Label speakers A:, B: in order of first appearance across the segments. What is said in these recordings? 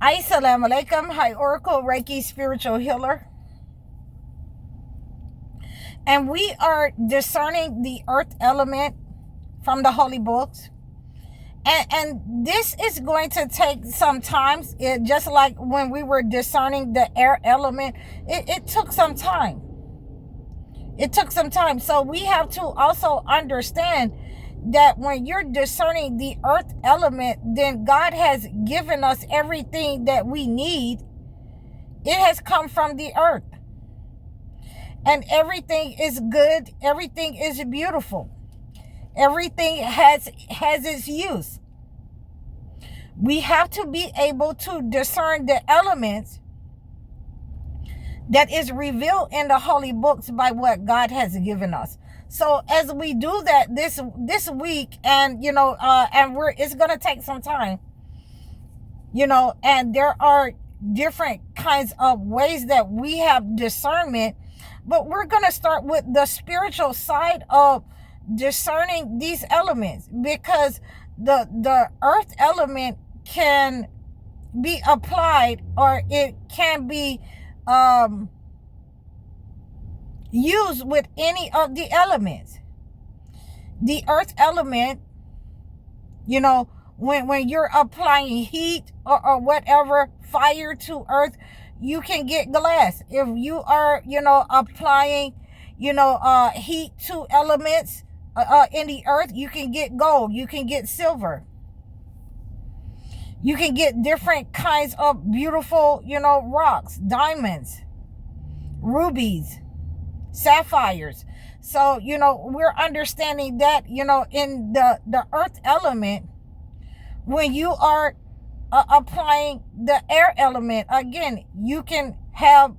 A: Assalamu alaikum. Hi, Oracle Reiki Spiritual Healer. And we are discerning the earth element from the holy books. And this is going to take some time. Just like when we were discerning the air element, it took some time. It took some time. So we have to also understand that when you're discerning the earth element, then God has given us everything that we need. It has come from the earth. And everything is good. Everything is beautiful. Everything has its use. We have to be able to discern the elements that is revealed in the holy books by what God has given us. So as we do that this week, and it's going to take some time, and there are different kinds of ways that we have discernment, but we're going to start with the spiritual side of discerning these elements, because the earth element can be applied, or it can be used with any of the elements. The earth element, when you're applying heat or whatever, fire to earth, you can get glass. If you are, applying, heat to elements in the earth, you can get gold, you can get silver. You can get different kinds of beautiful, rocks, diamonds, rubies, sapphires. So, we're understanding that, in the earth element, when you are applying the air element, again, you can have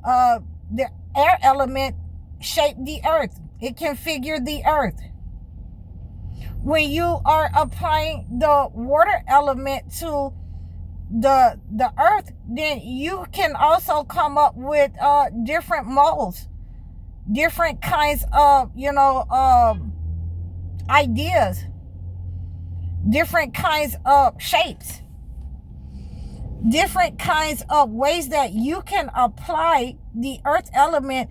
A: the air element shape the earth. It can figure the earth. When you are applying the water element to the earth, then you can also come up with different molds, different kinds of ideas, different kinds of shapes, different kinds of ways that you can apply the earth element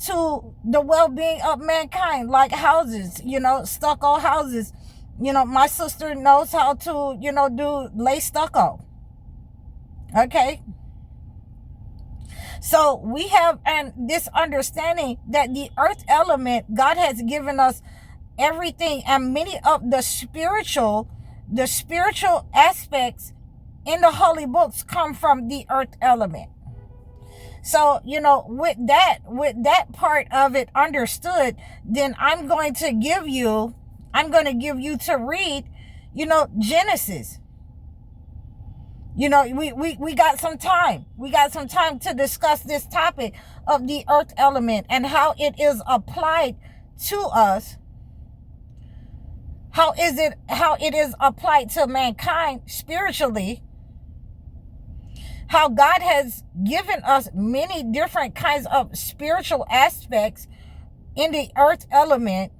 A: to the well-being of mankind, like houses, stucco houses. My sister knows how to, do lay stucco. Okay. So we have this understanding that the earth element, God has given us everything, and many of the spiritual aspects in the holy books come from the earth element. So, with that part of it understood, then I'm going to give you to read, Genesis. We got some time. We got some time to discuss this topic of the earth element and how it is applied to us. How it is applied to mankind spiritually. How God has given us many different kinds of spiritual aspects in the earth element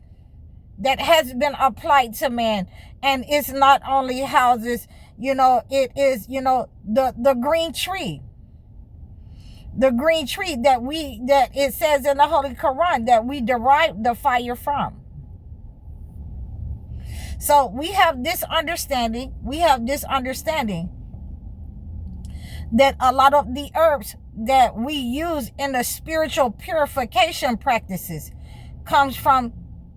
A: that has been applied to man. And it's not only houses, it is, the green tree. The green tree that it says in the Holy Quran that we derive the fire from. So we have this understanding. That a lot of the herbs that we use in the spiritual purification practices comes from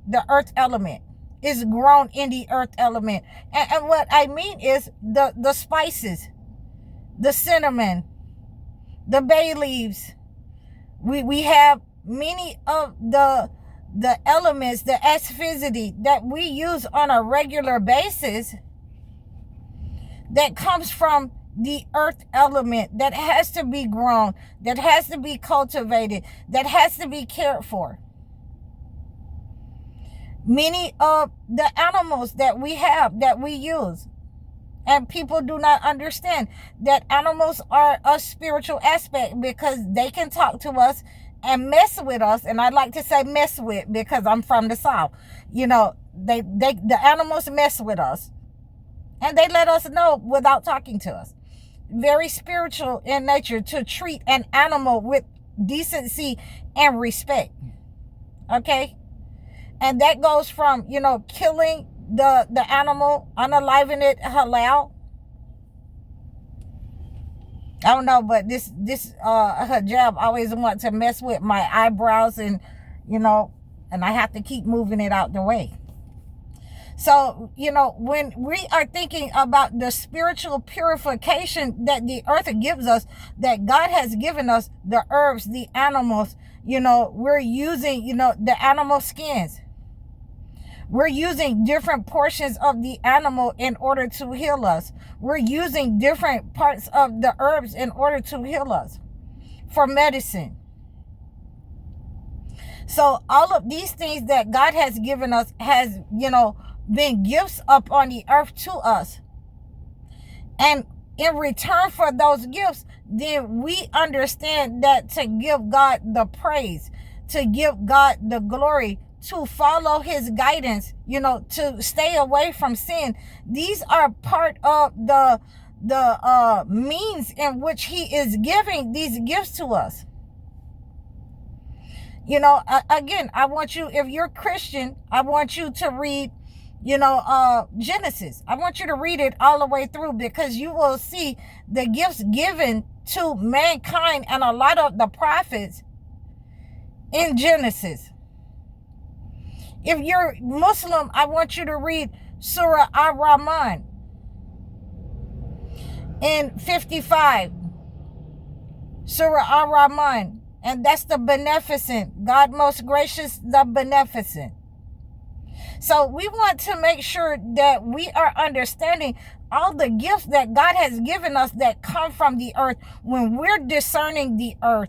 A: the earth element. It's grown in the earth element. And what I mean is the spices, the cinnamon, the bay leaves. We have many of the elements, the asphyxity that we use on a regular basis that comes from the earth element, that has to be grown, that has to be cultivated, that has to be cared for. Many of the animals that we have, that we use, and people do not understand that animals are a spiritual aspect, because they can talk to us and mess with us. And I like to say mess with, because I'm from the South. The animals mess with us, and they let us know without talking to us. very spiritual in nature to treat an animal with decency and respect. Okay? And that goes from, killing the animal, unaliving it halal. I don't know, but this hijab always want to mess with my eyebrows, and I have to keep moving it out the way. So, when we are thinking about the spiritual purification that the earth gives us, that God has given us, the herbs, the animals, we're using, the animal skins. We're using different portions of the animal in order to heal us. We're using different parts of the herbs in order to heal us for medicine. So all of these things that God has given us has, been gifts up on the earth to us. And in return for those gifts, then we understand that to give God the praise, to give God the glory, to follow his guidance, to stay away from sin. These are part of the means in which he is giving these gifts to us. Again, I want you, if you're Christian, I want you to read, Genesis. I want you to read it all the way through, because you will see the gifts given to mankind and a lot of the prophets in Genesis. If you're Muslim, I want you to read Surah Ar-Rahman in 55. Surah Ar-Rahman. And that's the beneficent. God most gracious, the beneficent. So we want to make sure that we are understanding all the gifts that God has given us that come from the earth. When we're discerning the earth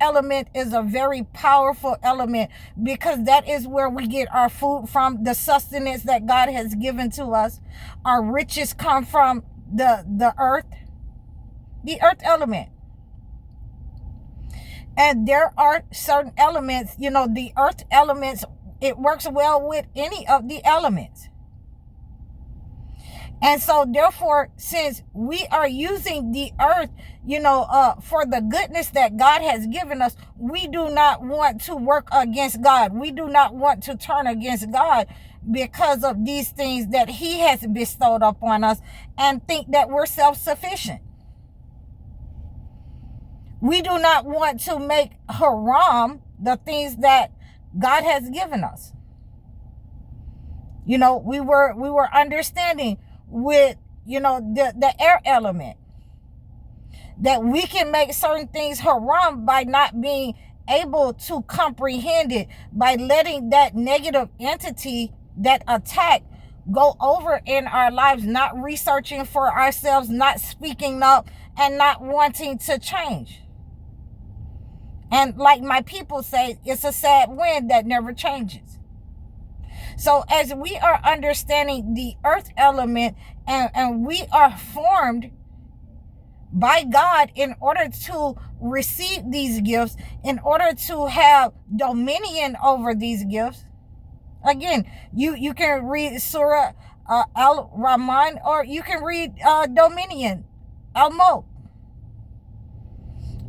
A: element is a very powerful element, because that is where we get our food from, the sustenance that God has given to us. Our riches come from the earth element. And there are certain elements, the earth elements, it works well with any of the elements. And so therefore, since we are using the earth, for the goodness that God has given us, we do not want to work against God. We do not want to turn against God because of these things that he has bestowed upon us and think that we're self-sufficient. We do not want to make haram the things that God has given us. We were understanding with, the air element, that we can make certain things haram by not being able to comprehend it, by letting that negative entity, that attack, go over in our lives, not researching for ourselves, not speaking up, and not wanting to change. And like my people say, it's a sad wind that never changes. So as we are understanding the earth element, and we are formed by God in order to receive these gifts, in order to have dominion over these gifts. Again, you can read Surah Al-Rahman, or you can read Dominion, Al-Mulk.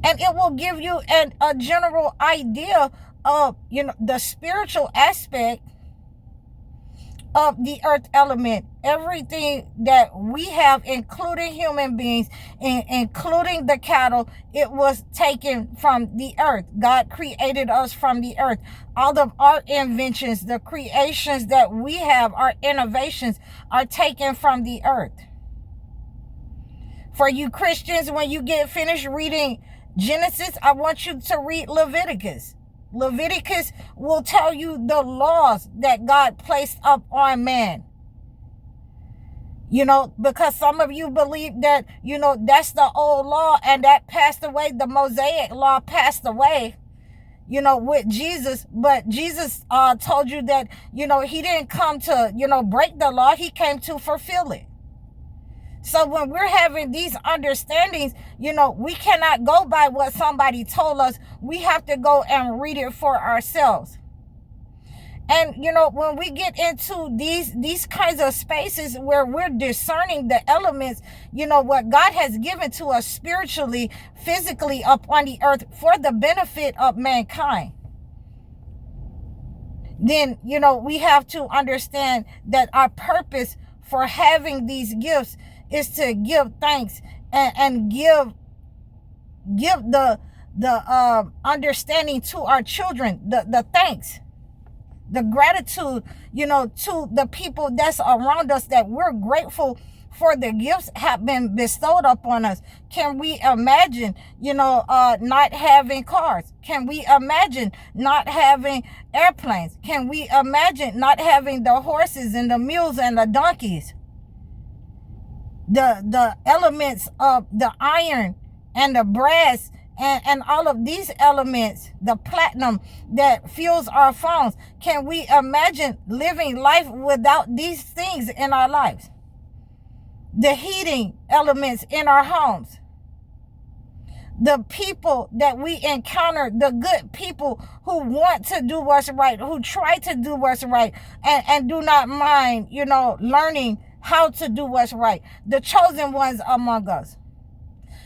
A: And it will give you a general idea of, the spiritual aspect of the earth element. Everything that we have, including human beings, including the cattle, it was taken from the earth. God created us from the earth. All of our inventions, the creations that we have, our innovations, are taken from the earth. For you Christians, when you get finished reading Genesis, I want you to read Leviticus. Leviticus will tell you the laws that God placed up on man. Because some of you believe that, that's the old law and that passed away. The Mosaic law passed away, with Jesus. But Jesus told you that, he didn't come to, break the law. He came to fulfill it. So when we're having these understandings, we cannot go by what somebody told us. We have to go and read it for ourselves. And when we get into these kinds of spaces where we're discerning the elements, what God has given to us spiritually, physically up on the earth for the benefit of mankind, then we have to understand that our purpose for having these gifts is to give thanks and give the understanding to our children, the thanks, the gratitude, to the people that's around us, that we're grateful for the gifts have been bestowed upon us. Can we imagine, not having cars? Can we imagine not having airplanes? Can we imagine not having the horses and the mules and the donkeys? The elements of the iron and the brass and all of these elements, the platinum that fuels our phones. Can we imagine living life without these things in our lives? The heating elements in our homes, the people that we encounter, the good people who want to do what's right, who try to do what's right, and do not mind, learning how to do what's right, the chosen ones among us.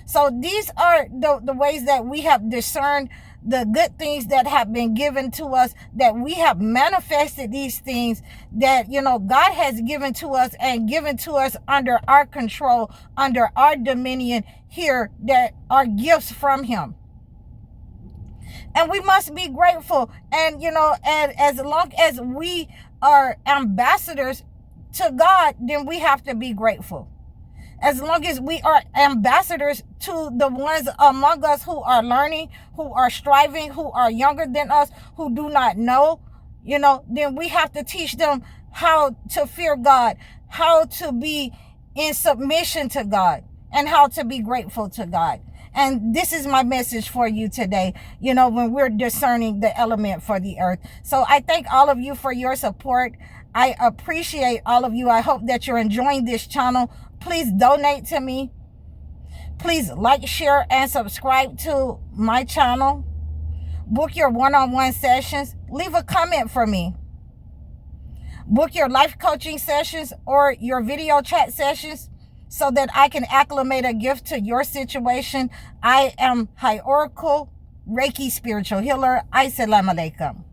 A: So these are the ways that we have discerned the good things that have been given to us, that we have manifested these things that, God has given to us and given to us under our control, under our dominion here, that are gifts from Him. And we must be grateful. And, and as long as we are ambassadors to God, then we have to be grateful. As long as we are ambassadors to the ones among us who are learning, who are striving, who are younger than us, who do not know, then we have to teach them how to fear God, how to be in submission to God, and how to be grateful to God. And this is my message for you today, when we're discerning the element for the earth. So I thank all of you for your support. I appreciate all of you. I hope that you're enjoying this channel. Please donate to me. Please like, share, and subscribe to my channel. Book your one-on-one sessions. Leave a comment for me. Book your life coaching sessions or your video chat sessions so that I can acclimate a gift to your situation. I am High Oracle, Reiki Spiritual Healer. Assalamu alaikum.